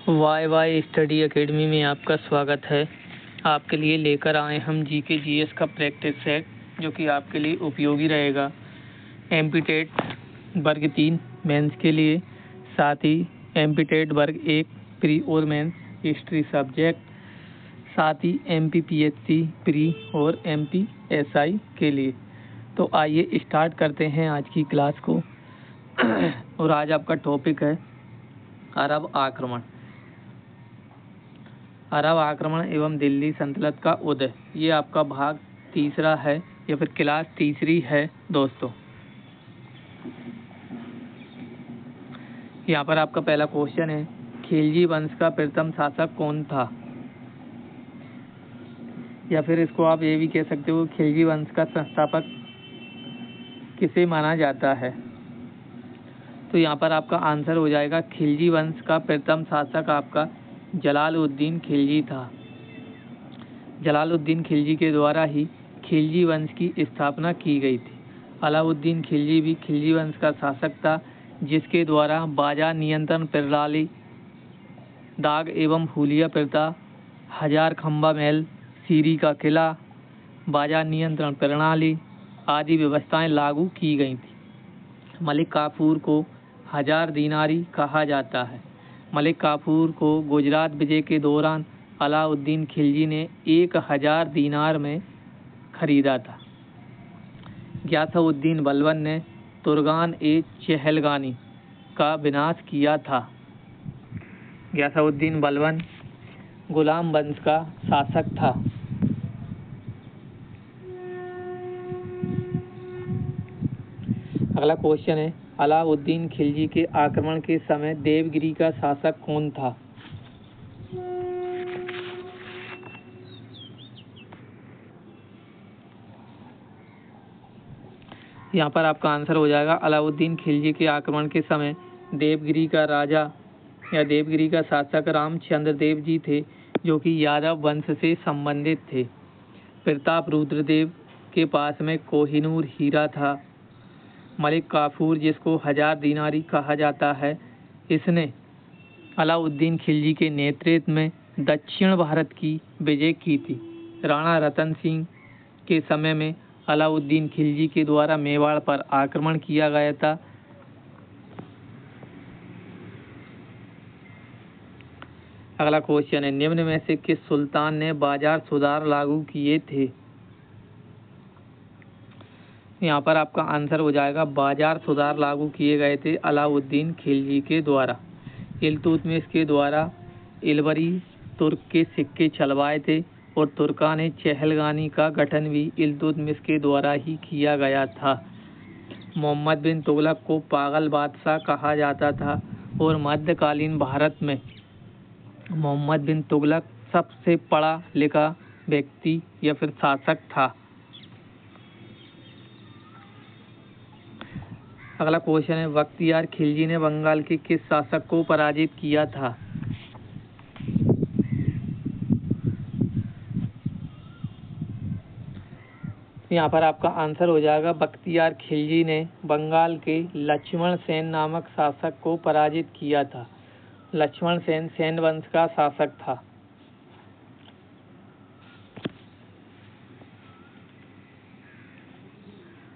Y Y study academy में आपका स्वागत है। आपके लिए लेकर आए हम जीके जीएस का प्रैक्टिस सेट, जो कि आपके लिए उपयोगी रहेगा। एमपी-टेट वर्ग 3 मेंस के लिए, साथ ही एमपी-टेट वर्ग 1 प्री और मेंस हिस्ट्री सब्जेक्ट, साथ ही एमपी-पीएचसी प्री और एमपी-एसआई के लिए। तो आइए स्टार्ट करते हैं आज की क्लास को। और आज आपका टॉपिक है अरब आक्रमण। अरब आक्रमण एवं दिल्ली सल्तनत का उदय। ये आपका भाग तीसरा है या फिर क्लास तीसरी है दोस्तों। यहाँ पर आपका पहला क्वेश्चन है, खिलजी वंश का प्रथम शासक कौन था? या फिर इसको आप ये भी कह सकते हो, खिलजी वंश का संस्थापक किसे माना जाता है? तो यहाँ पर आपका आंसर हो जाएगा, खिलजी वंश का प्रथम शासक आपका जलालुद्दीन खिलजी था। जलालुद्दीन खिलजी के द्वारा ही खिलजी वंश की स्थापना की गई थी। अलाउद्दीन खिलजी भी खिलजी वंश का शासक था, जिसके द्वारा बाजार नियंत्रण प्रणाली, दाग एवं हुलिया प्रथा, हजार खंबा महल, सीरी का किला, बाजार नियंत्रण प्रणाली आदि व्यवस्थाएं लागू की गई थी। मलिक काफूर को हजार दीनारी कहा जाता है। मलिक काफूर को गुजरात विजय के दौरान अलाउद्दीन खिलजी ने 1000 दीनार में खरीदा था। गयासउद्दीन बलबन ने तुर्गान ए चहलगानी का विनाश किया था। गयासउद्दीन बलबन गुलाम वंश का शासक था। अगला क्वेश्चन है, अलाउद्दीन खिलजी के आक्रमण के समय देवगिरी का शासक कौन था? यहाँ पर आपका आंसर हो जाएगा, अलाउद्दीन खिलजी के आक्रमण के समय देवगिरी का राजा या देवगिरी का शासक रामचंद्र देव जी थे, जो कि यादव वंश से संबंधित थे। प्रताप रुद्रदेव के पास में कोहिनूर हीरा था। मलिक काफूर, जिसको हजार दीनारी कहा जाता है, इसने अलाउद्दीन खिलजी के नेतृत्व में दक्षिण भारत की विजय की थी। राणा रतन सिंह के समय में अलाउद्दीन खिलजी के द्वारा मेवाड़ पर आक्रमण किया गया था। अगला क्वेश्चन है, निम्न में से किस सुल्तान ने बाजार सुधार लागू किए थे? यहाँ पर आपका आंसर हो जाएगा, बाजार सुधार लागू किए गए थे अलाउद्दीन खिलजी के द्वारा। इल्तुतमिश के द्वारा इलवरी तुर्क के सिक्के छलवाए थे और तुर्कान चहलगानी का गठन भी इल्तुतमिश के द्वारा ही किया गया था। मोहम्मद बिन तुगलक को पागल बादशाह कहा जाता था और मध्यकालीन भारत में मोहम्मद बिन तुगलक सबसे पढ़ा लिखा व्यक्ति या फिर शासक था। अगला क्वेश्चन है, बख्तियार खिलजी ने बंगाल के किस शासक को पराजित किया था? यहाँ पर आपका आंसर हो जाएगा, बख्तियार खिलजी ने बंगाल के लक्ष्मण सेन नामक शासक को पराजित किया था। लक्ष्मण सेन सेन वंश का शासक था।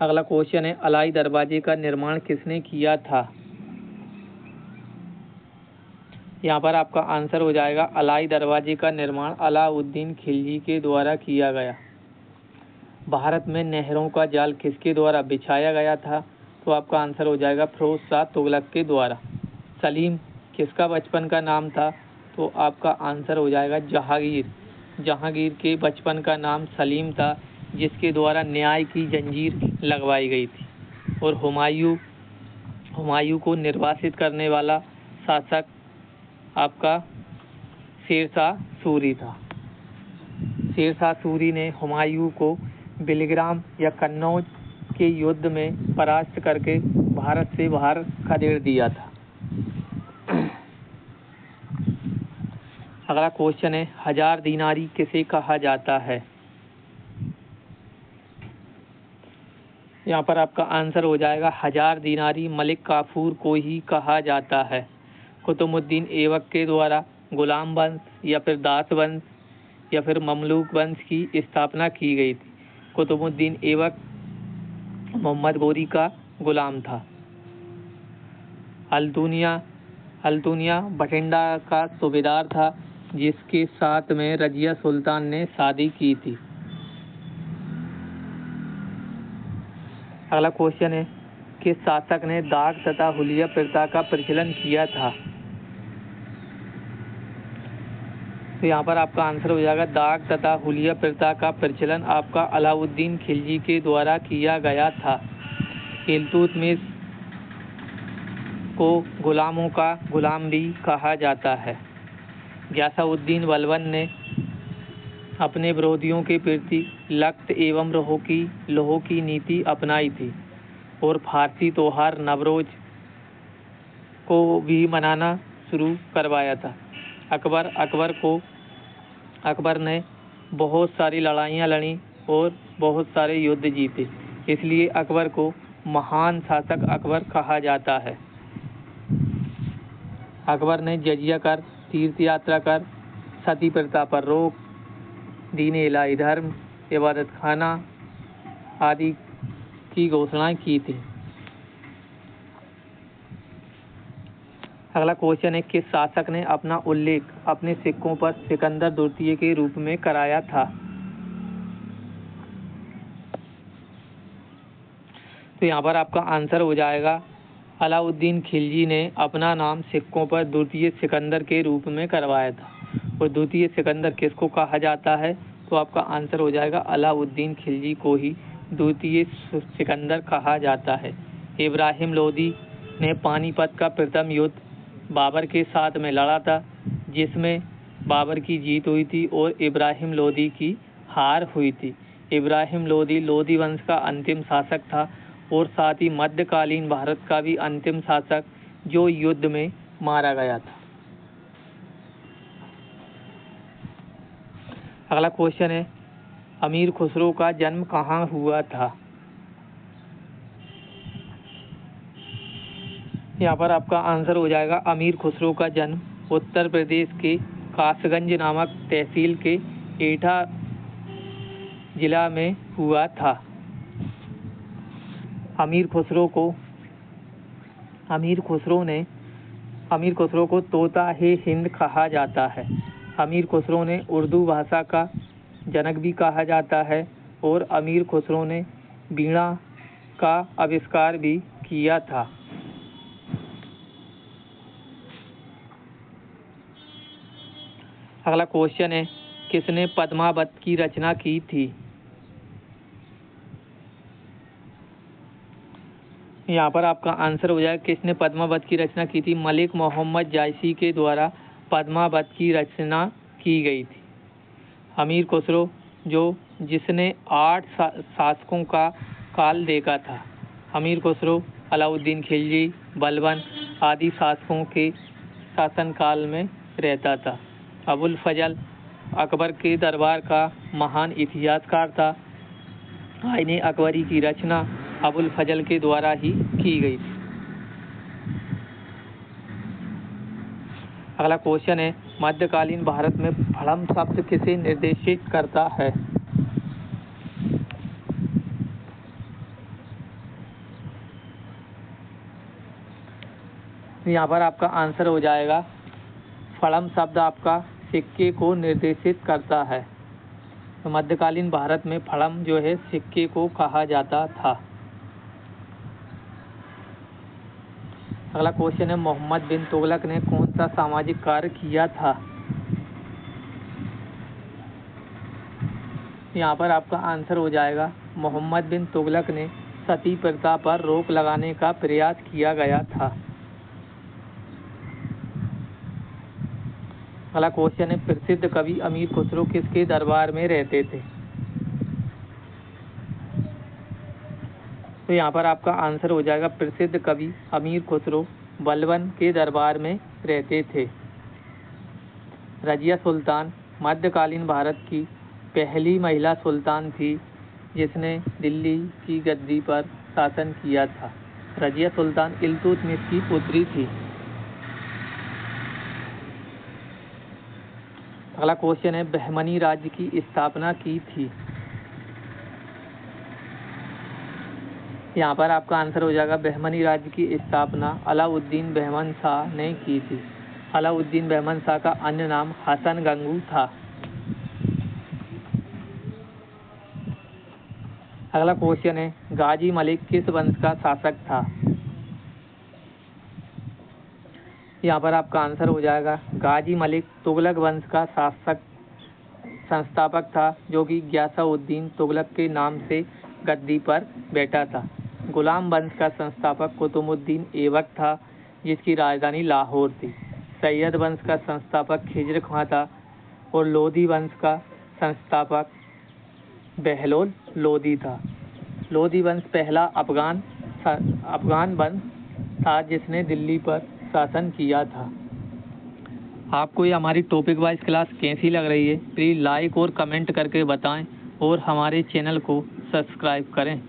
अगला क्वेश्चन है, अलाई दरवाजे का निर्माण किसने किया था? यहाँ पर आपका आंसर हो जाएगा, अलाई दरवाजे का निर्माण अलाउद्दीन खिलजी के द्वारा किया गया। भारत में नहरों का जाल किसके द्वारा बिछाया गया था? तो आपका आंसर हो जाएगा, फिरोज शाह तुगलक के द्वारा। सलीम किसका बचपन का नाम था? तो आपका आंसर हो जाएगा, जहांगीर। जहांगीर के बचपन का नाम सलीम था, जिसके द्वारा न्याय की जंजीर लगवाई गई थी। और हुमायूं को निर्वासित करने वाला शासक आपका शेरशाह सूरी था। शेरशाह सूरी ने हुमायूं को बिलग्राम या कन्नौज के युद्ध में परास्त करके भारत से बाहर खदेड़ दिया था। अगला क्वेश्चन है, हजार दीनारी किसे कहा जाता है? यहाँ पर आपका आंसर हो जाएगा, हजार दीनारी मलिक काफूर को ही कहा जाता है। कुतुबुद्दीन ऐबक के द्वारा गुलाम वंश या फिर दास वंश या फिर ममलूक वंश की स्थापना की गई थी। कुतुबुद्दीन ऐबक मोहम्मद गोरी का गुलाम था। अल्तुनिया बठिंडा का सूबेदार था, जिसके साथ में रजिया सुल्तान ने शादी की थी। अगला क्वेश्चन है, किस शासक ने दाग तथा हुलिया प्रथा का प्रचलन किया था? तो यहाँ पर आपका आंसर हो जाएगा दाग तथा हुलिया प्रथा का प्रचलन आपका अलाउद्दीन खिलजी के द्वारा किया गया था। इल्तुतमिश को गुलामों का गुलाम भी कहा जाता है। गयासउद्दीन बलबन ने अपने विरोधियों के प्रति लक्त एवं लोहो की नीति अपनाई थी और फारसी त्योहार नवरोज को भी मनाना शुरू करवाया था। अकबर ने बहुत सारी लड़ाइयाँ लड़ी और बहुत सारे युद्ध जीते, इसलिए अकबर को महान शासक अकबर कहा जाता है। अकबर ने जजिया कर, तीर्थ यात्रा कर, सती प्रथा पर रोक, दीन इलाही धर्म, इबादत खाना आदि की घोषणाएं की थी। अगला क्वेश्चन है, किस शासक ने अपना उल्लेख अपने सिक्कों पर सिकंदर द्वितीय के रूप में कराया था? तो यहाँ पर आपका आंसर हो जाएगा अलाउद्दीन खिलजी ने अपना नाम सिक्कों पर द्वितीय सिकंदर के रूप में करवाया था। और द्वितीय सिकंदर किसको कहा जाता है? तो आपका आंसर हो जाएगा अलाउद्दीन खिलजी को ही द्वितीय सिकंदर कहा जाता है। इब्राहिम लोदी ने पानीपत का प्रथम युद्ध बाबर के साथ में लड़ा था, जिसमें बाबर की जीत हुई थी और इब्राहिम लोदी की हार हुई थी। इब्राहिम लोदी वंश का अंतिम शासक था और साथ ही मध्यकालीन भारत का भी अंतिम शासक, जो युद्ध में मारा गया था। अगला क्वेश्चन है, अमीर खुसरो का जन्म कहाँ हुआ था? यहाँ पर आपका आंसर हो जाएगा अमीर खुसरो का जन्म उत्तर प्रदेश के कासगंज नामक तहसील के एटा जिला में हुआ था। अमीर खुसरो को तोता हे हिंद कहा जाता है। अमीर खुसरो ने उर्दू भाषा का जनक भी कहा जाता है और अमीर खुसरो ने वीणा का आविष्कार भी किया था। अगला क्वेश्चन है, किसने पद्मावत की रचना की थी? यहाँ पर आपका आंसर हो जाएगा किसने पद्मावत की रचना की थी? मलिक मोहम्मद जायसी के द्वारा पद्मावत की रचना की गई थी। अमीर खुसरो जिसने 8 शासकों का काल देखा था। अमीर खुसरो अलाउद्दीन खिलजी, बलबन आदि शासकों के शासनकाल में रहता था। अबुल फजल अकबर के दरबार का महान इतिहासकार था। आईने अकबरी की रचना अबुल फजल के द्वारा ही की गई थी। अगला क्वेश्चन है, मध्यकालीन भारत में फड़म शब्द किसे निर्देशित करता है? यहाँ पर आपका आंसर हो जाएगा फड़म शब्द आपका सिक्के को निर्देशित करता है। तो मध्यकालीन भारत में फड़म जो है सिक्के को कहा जाता था। अगला क्वेश्चन है, मोहम्मद बिन तुगलक ने कौन सा सामाजिक कार्य किया था? यहाँ पर आपका आंसर हो जाएगा मोहम्मद बिन तुगलक ने सती प्रथा पर रोक लगाने का प्रयास किया गया था। अगला क्वेश्चन है, प्रसिद्ध कवि अमीर खुसरो किसके दरबार में रहते थे? तो यहाँ पर आपका आंसर हो जाएगा प्रसिद्ध कवि अमीर खुसरो बलबन के दरबार में रहते थे। रजिया सुल्तान मध्यकालीन भारत की पहली महिला सुल्तान थी, जिसने दिल्ली की गद्दी पर शासन किया था। रजिया सुल्तान इल्तुतमिश की पुत्री थी। अगला क्वेश्चन है, बहमनी राज्य की स्थापना की थी। यहाँ पर आपका आंसर हो जाएगा बहमनी राज्य की स्थापना अलाउद्दीन बहमन शाह ने की थी। अलाउद्दीन बहमन शाह का अन्य नाम हसन गंगू था। अगला क्वेश्चन है, गाजी मलिक किस वंश का शासक था। यहाँ पर आपका आंसर हो जाएगा गाजी मलिक तुगलक वंश का शासक संस्थापक था, जो कि गयासउद्दीन तुगलक के नाम से गद्दी पर बैठा था। गुलाम वंश का संस्थापक कुतुबुद्दीन ऐबक था, जिसकी राजधानी लाहौर थी। सैयद वंश का संस्थापक खिज्र खां था और लोधी वंश का संस्थापक बहलोल लोधी था। लोधी वंश पहला अफगान वंश था जिसने दिल्ली पर शासन किया था। आपको ये हमारी टॉपिक वाइज क्लास कैसी लग रही है, प्लीज़ लाइक और कमेंट करके बताएं और हमारे चैनल को सब्सक्राइब करें।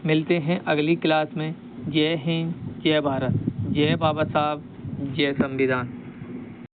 मिलते हैं अगली क्लास में। जय हिंद, जय भारत, जय बाबा साहब, जय संविधान।